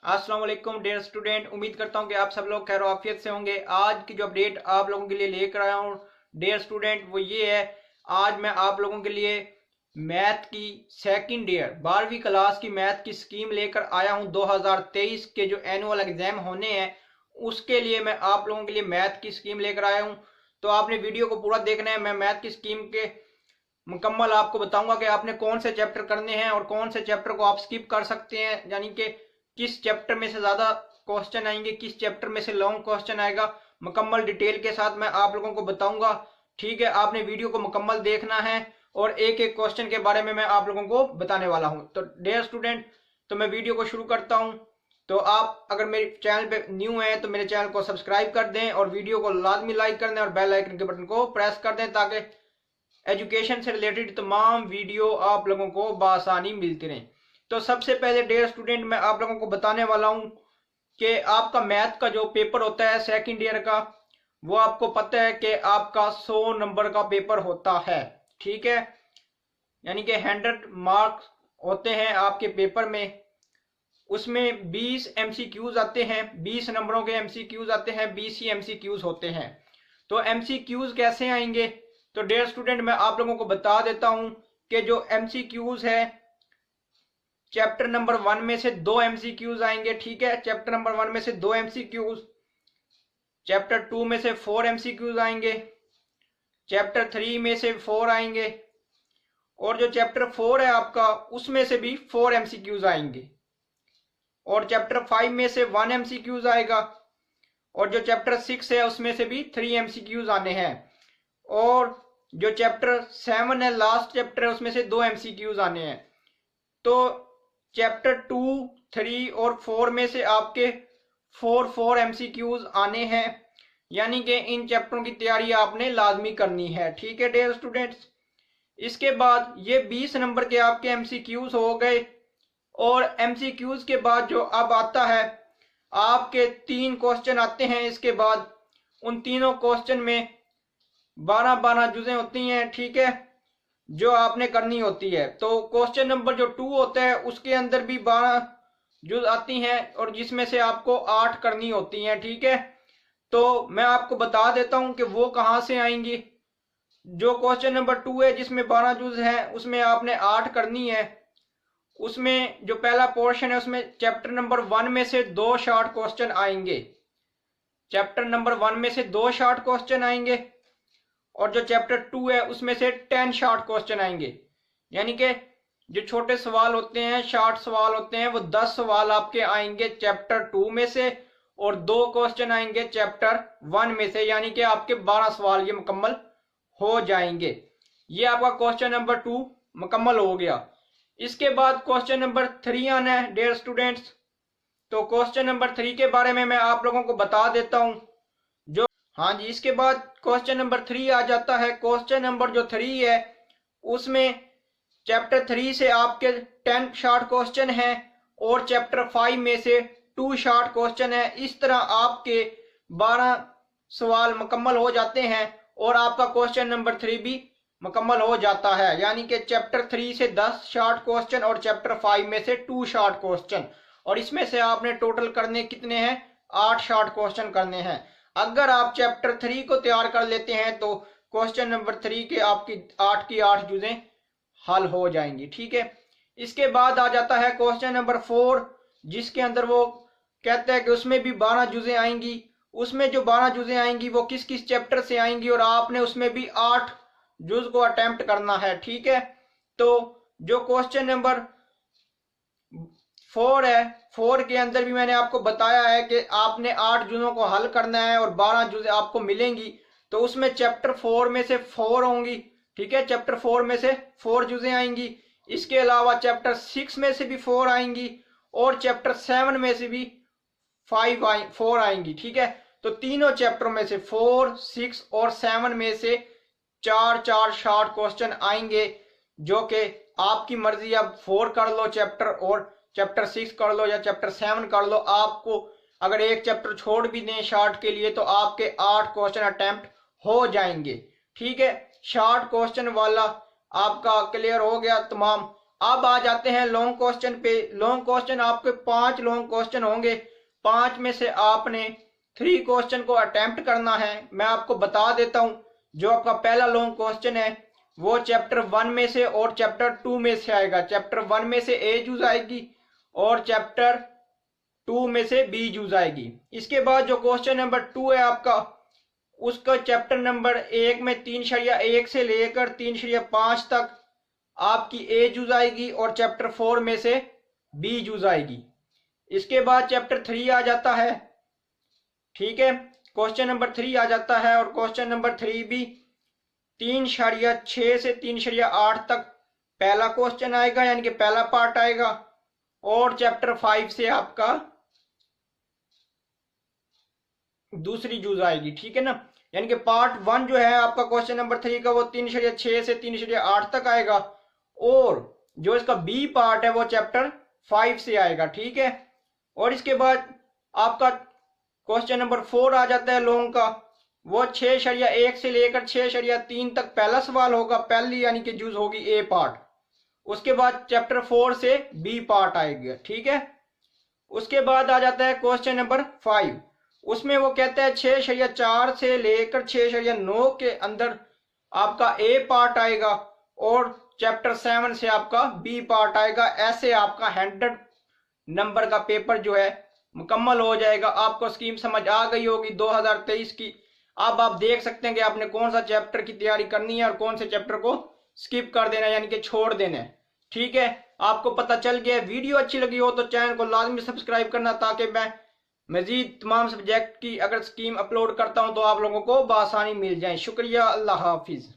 अस्सलाम वालेकुम dear student, उम्मीद करता हूं कि आप सब लोग खैर आफियत से होंगे। आज की जो अपडेट आप लोगों के लिए लेकर आया हूं डियर स्टूडेंट वो ये है। आज मैं आप लोगों के लिए मैथ की सेकंड ईयर 12वीं क्लास की मैथ की स्कीम लेकर आया हूं। 2023 के जो एनुअल एग्जाम होने हैं उसके लिए मैं आप लोगों के लिए मैथ की स्कीम लेकर आया हूं। तो आपने वीडियो को पूरा देखना है। मैं मैथ की स्कीम के मुकम्मल आपको बताऊंगा कि आपने कौन से चैप्टर करने हैं और कौन से चैप्टर को आप स्किप कर सकते हैं, यानी कि किस चैप्टर में से ज्यादा क्वेश्चन आएंगे, किस चैप्टर में से लॉन्ग क्वेश्चन आएगा। मुकम्मल डिटेल के साथ मैं आप लोगों को बताऊंगा। ठीक है, आपने वीडियो को मुकम्मल देखना है और एक एक क्वेश्चन के बारे में मैं आप लोगों को बताने वाला हूं। तो डियर स्टूडेंट, तो मैं वीडियो को शुरू करता हूं। तो आप अगर मेरे चैनल पे न्यू हैं तो मेरे चैनल को सब्सक्राइब कर दें और वीडियो को लाजमी लाइक कर दें और बेल आइकन के बटन को प्रेस कर दें ताकि एजुकेशन से रिलेटेड तमाम वीडियो आप लोगों को बआसानी मिलती रहे। तो सबसे पहले डियर स्टूडेंट मैं आप लोगों को बताने वाला हूं कि आपका मैथ का जो पेपर होता है सेकंड ईयर का, वो आपको पता है कि आपका 100 नंबर का पेपर होता है। ठीक है, यानी कि 100 मार्क्स होते हैं आपके पेपर में। उसमें 20 एमसीक्यूज आते हैं, 20 नंबरों के एमसीक्यूज आते हैं, 20 ही एमसीक्यूज होते हैं। तो एमसीक्यूज कैसे आएंगे? तो डियर स्टूडेंट मैं आप लोगों को बता देता हूं कि जो एमसीक्यूज है चैप्टर नंबर 1 में से 2 एमसीक्यूज आएंगे। ठीक है, चैप्टर नंबर 1 में से 2 एमसीक्यूज, चैप्टर 2 में से 4 एमसीक्यूज आएंगे, चैप्टर 3 में से 4 आएंगे और जो चैप्टर 4 है आपका उसमें से भी 4 एमसीक्यूज आएंगे और चैप्टर 5 में से 1 एमसीक्यूज आएगा और जो चैप्टर 6 है उसमें से भी 3 एमसीक्यूज आने हैं और जो चैप्टर 7 है लास्ट चैप्टर है उसमें से 2 एमसीक्यूज आने हैं। तो चैप्टर 2, 3 और 4 में से आपके 4 एमसीक्यूज आने हैं, यानी कि इन चैप्टरों की तैयारी आपने लाजमी करनी है। ठीक है डियर स्टूडेंट्स, इसके बाद ये 20 नंबर के आपके एमसीक्यूज हो गए और एमसीक्यूज के बाद जो अब आता है आपके 3 क्वेश्चन आते हैं। इसके बाद उन तीनों क्वेश्चन में 12 जुजें होती हैं। ठीक है, जो आपने करनी होती है। तो क्वेश्चन नंबर जो 2 होता है उसके अंदर भी 12 जुज आती हैं और जिसमें से आपको 8 करनी होती हैं। ठीक है, तो मैं आपको बता देता हूं कि वो कहां से आएंगी। जो क्वेश्चन नंबर 2 है जिसमें 12 जुज है उसमें आपने 8 करनी है। उसमें जो पहला पोर्शन है उसमें चैप्टर नंबर 1 में से 2 शॉर्ट क्वेश्चन आएंगे, चैप्टर नंबर 1 में से 2 शॉर्ट क्वेश्चन आएंगे और जो चैप्टर 2 है उसमें से 10 शॉर्ट क्वेश्चन आएंगे। यानी कि जो छोटे सवाल होते हैं, शॉर्ट सवाल होते हैं, वो 10 सवाल आपके आएंगे चैप्टर 2 में से और 2 क्वेश्चन आएंगे चैप्टर 1 में से, यानी कि आपके 12 सवाल ये मुकम्मल हो जाएंगे। ये आपका क्वेश्चन नंबर 2 मुकम्मल हो गया। इसके बाद क्वेश्चन नंबर 3 आना है डियर स्टूडेंट्स। तो क्वेश्चन नंबर 3 के बारे में मैं आप लोगों को बता देता हूं। जो हाँ जी, इसके बाद क्वेश्चन नंबर 3 आ जाता है। क्वेश्चन नंबर जो 3 है उसमें चैप्टर 3 से आपके 10 शॉर्ट क्वेश्चन हैं और चैप्टर 5 में से 2 शॉर्ट क्वेश्चन है। इस तरह आपके 12 सवाल मुकम्मल हो जाते हैं और आपका क्वेश्चन नंबर 3 भी मुकम्मल हो जाता है। यानी कि चैप्टर 3 से 10 शॉर्ट क्वेश्चन और चैप्टर 5 में से 2 शॉर्ट क्वेश्चन, और इसमें से आपने टोटल करने कितने हैं? 8 शॉर्ट क्वेश्चन करने हैं। अगर आप चैप्टर 3 को तैयार कर लेते हैं तो क्वेश्चन नंबर 3 के आपकी 8 की 8 जुजें हल हो जाएंगी। ठीक है, इसके बाद आ जाता है क्वेश्चन नंबर 4 जिसके अंदर वो कहता है कि उसमें भी 12 जुजें आएंगी। उसमें जो 12 जुजें आएंगी वो किस किस चैप्टर से आएंगी और आपने उसमें भी 8 जुज को अटेम्प्ट करना है। ठीक है, तो जो क्वेश्चन नंबर 4 है, 4 के अंदर भी मैंने आपको बताया है कि आपने 8 जुजों को हल करना है और 12 जुज आपको मिलेंगी। तो उसमें चैप्टर 4 में से 4 होंगी। ठीक है, चैप्टर 4 में से 4 जुजें आएंगी। इसके अलावा चैप्टर 6 में से भी 4 आएंगी और चैप्टर 7 में से भी 4 आएंगी। ठीक है, तो तीनों चैप्टरों में से 4, 6 और 7 में से 4 शॉर्ट क्वेश्चन आएंगे, जो कि आपकी मर्जी, आप 4 कर लो चैप्टर और चैप्टर 6 कर लो या चैप्टर 7 कर लो। आपको अगर एक चैप्टर छोड़ भी दें शॉर्ट के लिए तो आपके 8 क्वेश्चन अटेम्प्ट हो जाएंगे। ठीक है, शॉर्ट क्वेश्चन वाला आपका क्लियर हो गया तमाम। अब आ जाते हैं लॉन्ग क्वेश्चन पे। लॉन्ग क्वेश्चन आपके 5 लॉन्ग क्वेश्चन होंगे, 5 में से आपने 3 क्वेश्चन को अटेम्प्ट करना है। मैं आपको बता देता हूं, जो आपका पहला लॉन्ग क्वेश्चन है वो चैप्टर 1 में से और चैप्टर 2 में से आएगा। चैप्टर 1 में से ए यूज आएगी और चैप्टर 2 में से बी यूज आएगी। इसके बाद जो क्वेश्चन नंबर 2 है आपका, उसका चैप्टर नंबर 1 में 3.1 से लेकर 3.5 तक आपकी ए यूज आएगी और चैप्टर 4 में से बी यूज आएगी। इसके बाद चैप्टर 3 आ जाता है, ठीक है, क्वेश्चन नंबर 3 आ जाता है और क्वेश्चन नंबर 3 भी 3.6 से 3.8 तक पहला क्वेश्चन आएगा, यानी कि पहला पार्ट आएगा और चैप्टर 5 से आपका दूसरी यूज आएगी, ठीक है ना। यानी कि पार्ट 1 जो है आपका क्वेश्चन नंबर 3 का वो 3.6 से 3.8 तक आएगा और जो इसका बी पार्ट है वो चैप्टर 5 से आएगा, ठीक है। और इसके बाद आपका क्वेश्चन नंबर 4 आ जाता है लॉन्ग का, वो 6.1 से लेकर 6.3 तक पहला सवाल होगा, पहली यानी कि यूज होगी ए पार्ट। उसके बाद चैप्टर 4 से बी पार्ट आएगा, ठीक है। उसके बाद आ जाता है क्वेश्चन नंबर 5, उसमें वो कहता है 6.4 से लेकर 6.9 के अंदर आपका ए पार्ट आएगा और चैप्टर 7 से आपका बी पार्ट आएगा। ऐसे आपका 100 नंबर का पेपर जो है मुकम्मल हो जाएगा। आपको स्कीम समझ आ गई होगी 2023 की। अब आप देख सकते हैं कि आपने कौन सा चैप्टर की तैयारी करनी है और कौन से चैप्टर को स्किप कर देना है, यानी कि छोड़ देना है, ठीक है। आपको पता चल गया। वीडियो अच्छी लगी हो तो चैनल को लाजमी सब्सक्राइब करना, ताकि मैं मजीद तमाम सब्जेक्ट की अगर स्कीम अपलोड करता हूं तो आप लोगों को बआसानी मिल जाए। शुक्रिया, अल्लाह हाफिज।